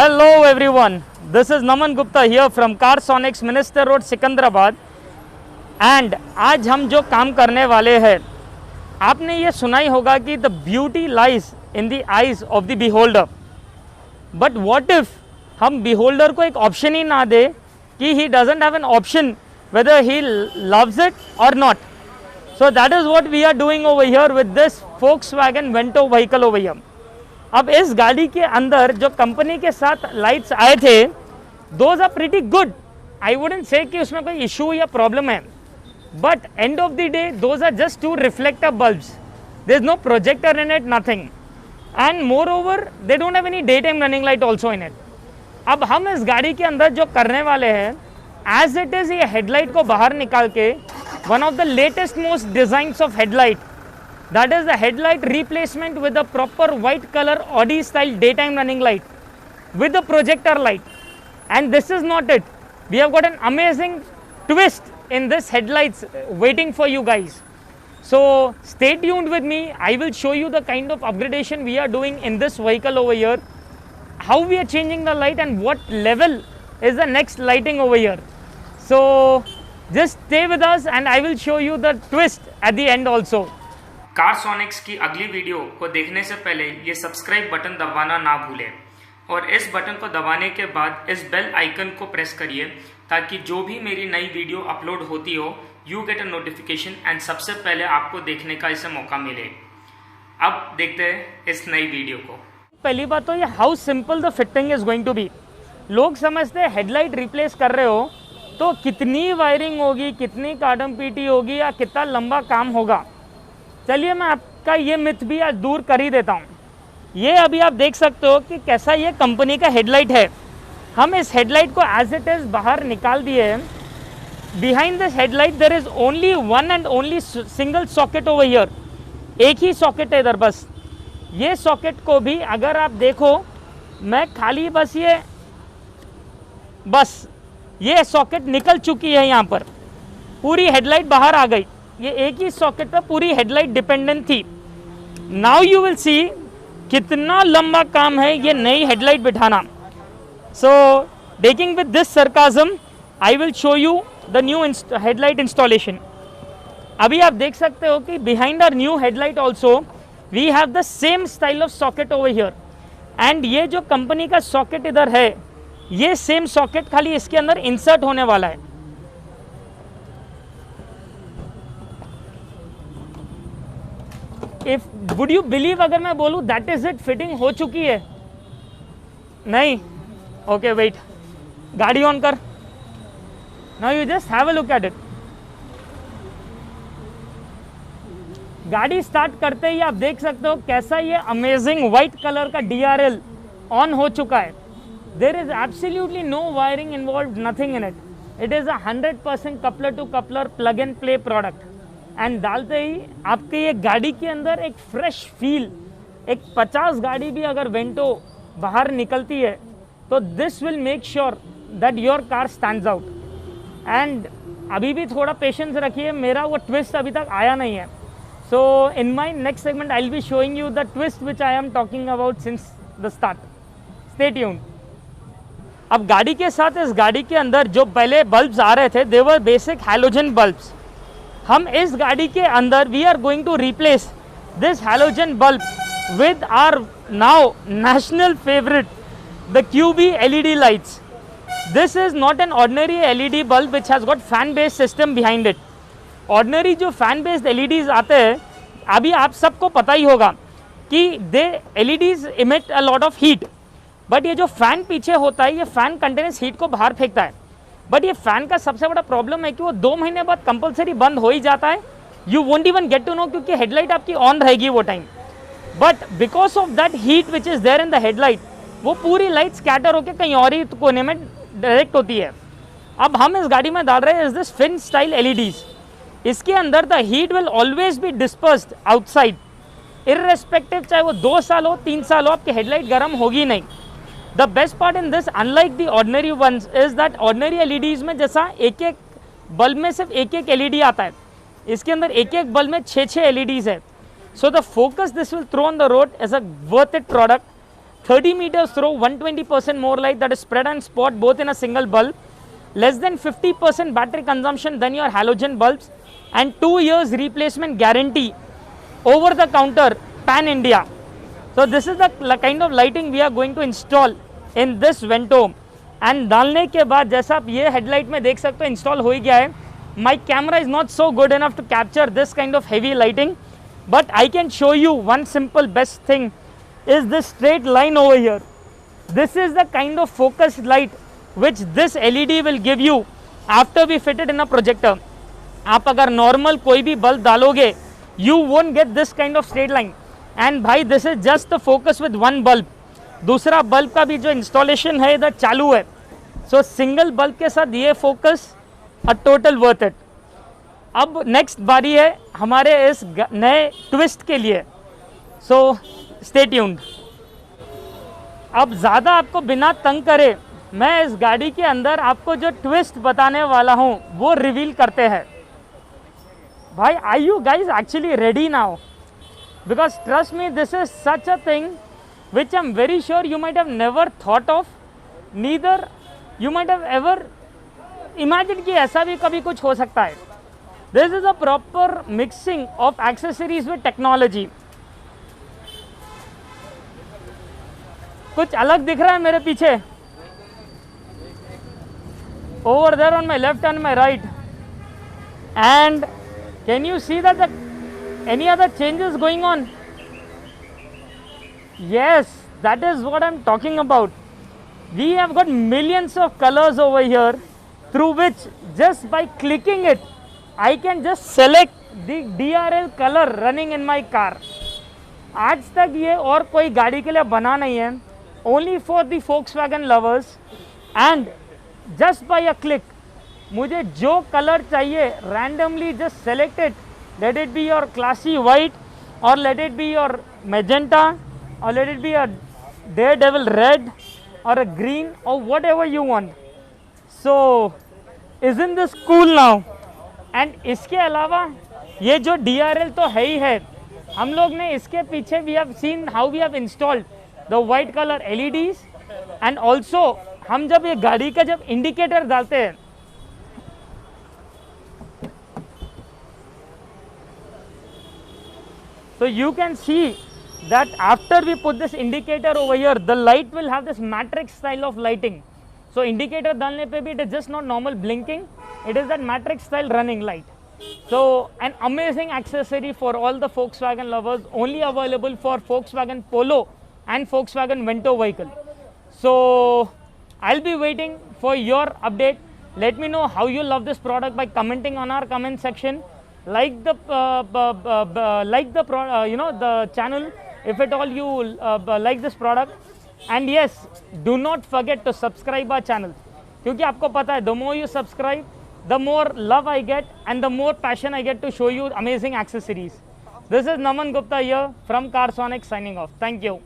Hello everyone, this is Naman Gupta here from Carsonics Minister Road Secunderabad and आज हम जो काम करने वाले हैं, आपने ये सुना ही होगा कि the beauty lies in the eyes of the beholder. But what if हम बिहोल्डर को एक ऑप्शन ही ना दे कि he doesn't have an option whether he loves it और not. So that is what we are doing over here with this Volkswagen Vento vehicle over here. अब इस गाड़ी के अंदर जो कंपनी के साथ लाइट्स आए थे, those are pretty good. I wouldn't say कि उसमें कोई इशू या प्रॉब्लम है, but end of the day those are just two reflector bulbs. There is no projector in it, nothing, and moreover they don't have any day time running light also in it. अब हम इस गाड़ी के अंदर जो करने वाले हैं, एज इट इज ये हेडलाइट को बाहर निकाल के one of the latest most designs of headlight, that is the headlight replacement with a proper white color Audi style daytime running light with a projector light. And this is not it, we have got an amazing twist in this headlights waiting for you guys. So stay tuned with me, I will show you the kind of upgradation we are doing in this vehicle over here, how we are changing the light and what level is the next lighting over here. So just stay with us and I will show you the twist at the end also. Carsonics की अगली video को देखने से पहले ये subscribe button दबाना ना भूलें और इस बटन को दबाने के बाद इस बेल आइकन को प्रेस करिए ताकि जो भी मेरी नई वीडियो अपलोड होती हो you get a notification and सबसे पहले आपको देखने का इसे मौका मिले। अब देखते हैं इस नई वीडियो को। पहली बात तो ये how simple the fitting is going to be. लोग समझते हैं हेडलाइट रिप्लेस कर रहे हो तो कितनी वायरिंग होगी, कितनी काटम पीटी होगी या कितना लंबा काम होगा। चलिए मैं आपका ये मिथ भी आज दूर कर ही देता हूँ। ये अभी आप देख सकते हो कि कैसा ये कंपनी का हेडलाइट है। हम इस हेडलाइट को एज इट इज़ बाहर निकाल दिए हैं। Behind this headlight there is only one and only single socket over here. एक ही सॉकेट है इधर बस। ये सॉकेट को भी अगर आप देखो, मैं खाली बस ये सॉकेट निकल चुकी है यहाँ पर, पूरी हेडलाइट बाहर आ गई। ये एक ही सॉकेट पर पूरी हेडलाइट डिपेंडेंट थी। नाउ यू विल सी कितना लंबा काम है ये नई हेडलाइट बिठाना। So taking with this sarcasm I will show you the new headlight installation. अभी आप देख सकते हो कि behind our new headlight also we have the same style of socket over here. And ये जो कंपनी का सॉकेट इधर है, ये सेम सॉकेट खाली इसके अंदर इंसर्ट होने वाला है। इफ वुड यू बिलीव, अगर मैं बोलूं दैट इज इट, फिटिंग हो चुकी है? नहीं। ओके वेट, गाड़ी ऑन कर। Now you just have a look at it. गाड़ी स्टार्ट करते ही आप देख सकते हो कैसा ये अमेजिंग व्हाइट कलर का DRL ऑन हो चुका है। There is absolutely no wiring involve, nothing in it. It is 100% coupler to coupler plug and play product. And डालते ही आपके ये गाड़ी के अंदर एक फ्रेश फील, एक 50 गाड़ी भी अगर वेंटो बाहर निकलती है तो this will make sure that your car stands out. And अभी भी थोड़ा पेशेंस रखिए, मेरा वो ट्विस्ट अभी तक आया नहीं है। So in my next segment I will be showing you the twist which I am talking about since the start. Stay tuned. अब गाड़ी के साथ इस गाड़ी के अंदर जो पहले बल्ब्स आ रहे थे, they were basic halogen bulbs. हम इस गाड़ी के अंदर we are going to replace this halogen bulb with our now national favourite the QB LED lights. This is not an ordinary LED bulb which has got fan based system behind it. Ordinary जो fan based LEDs आते हैं, अभी आप सबको पता ही होगा कि दे LEDs emit a lot of heat, but ये जो फैन पीछे होता है, ये फैन कंटिन्यूस हीट को बाहर फेंकता है। बट ये फैन का सबसे बड़ा प्रॉब्लम है कि वो 2 महीने बाद कंपलसरी बंद हो ही जाता है। You won't even get to know, क्योंकि हेडलाइट आपकी ऑन रहेगी वो time. But because of that heat which is there in the headlight, वो पूरी लाइट स्कैटर होकर कहीं और ही कोने में डायरेक्ट होती है। अब हम इस गाड़ी में डाल रहे हैं is this fin style LEDs। इसके अंदर the heat will always be dispersed outside, irrespective चाहे वो 2 साल हो 3 साल हो, आपकी हेडलाइट गर्म होगी नहीं। The best part in this, unlike the ordinary ones, is that ordinary LEDs में जैसा एक एक बल्ब में सिर्फ एक एक LED आता है, इसके अंदर एक एक बल्ब में 6 LEDs है। So the focus this will throw on the road is a worth it product 30 meters throw, 120% more light that is spread and spot both in a single bulb, less than 50% battery consumption than your halogen bulbs, and 2 years replacement guarantee over the counter pan India. So this is the kind of lighting we are going to install in this Vento. And डालने के बाद जैसा आप ये headlight में देख सकते हो इंस्टॉल हो ही गया है. My camera is not so good enough to capture this kind of heavy lighting, but I can show you one simple best thing is this straight line over here. This is the kind of focused light which this LED will give you after we fit it in a projector. आप अगर normal कोई भी bulb डालोगे, you won't get this kind of straight line. And भाई this is just the focus with one bulb. दूसरा bulb का भी जो इंस्टॉलेशन है इधर चालू है. सो सिंगल बल्ब के साथ ये focus a total worth it. अब नेक्स्ट बारी है हमारे इस नए ट्विस्ट के लिए. So stay tuned. अब ज़्यादा आपको बिना तंग करे मैं इस गाड़ी के अंदर आपको जो ट्विस्ट बताने वाला हूँ वो रिवील करते हैं. भाई are you guys actually ready now? Because trust me, this is such a thing which I'm very sure you might have never thought of, neither you might have ever imagined कि ऐसा भी कभी कुछ हो सकता है. This is a proper mixing of accessories with technology. कुछ अलग दिख रहा है मेरे पीछे? Over there on my left and my right. And can you see that any other changes going on? Yes, that is what I'm talking about. We have got millions of colors over here through which just by clicking it I can just select the DRL color running in my car. आज तक ये और कोई गाड़ी के लिए बना नहीं है, only for the Volkswagen lovers. And just by a click मुझे जो कलर चाहिए randomly just select it. Let it be your classy white, or let it be your magenta, or let it be a daredevil red, or a green, or whatever you want. So isn't this cool now? And इसके अलावा ये जो DRL तो है ही है, हम लोग ने इसके पीछे we have seen how we have installed the white color LEDs, and also हम जब ये गाड़ी का जब इंडिकेटर डालते हैं, so you can see that after we put this indicator over here, the light will have this matrix style of lighting. So indicator डालने पे भी it is just not normal blinking, it is that matrix style running light. So an amazing accessory for all the Volkswagen lovers, only available for Volkswagen Polo and Volkswagen Vento vehicle. So I'll be waiting for your update. Let me know how you love this product by commenting on our comment section. Like the the channel if at all you like this product. And yes, do not forget to subscribe our channel, क्योंकि आपको पता है the more you subscribe, the more love I get and the more passion I get to show you amazing accessories. This is Naman Gupta here from Carsonic signing off. Thank you.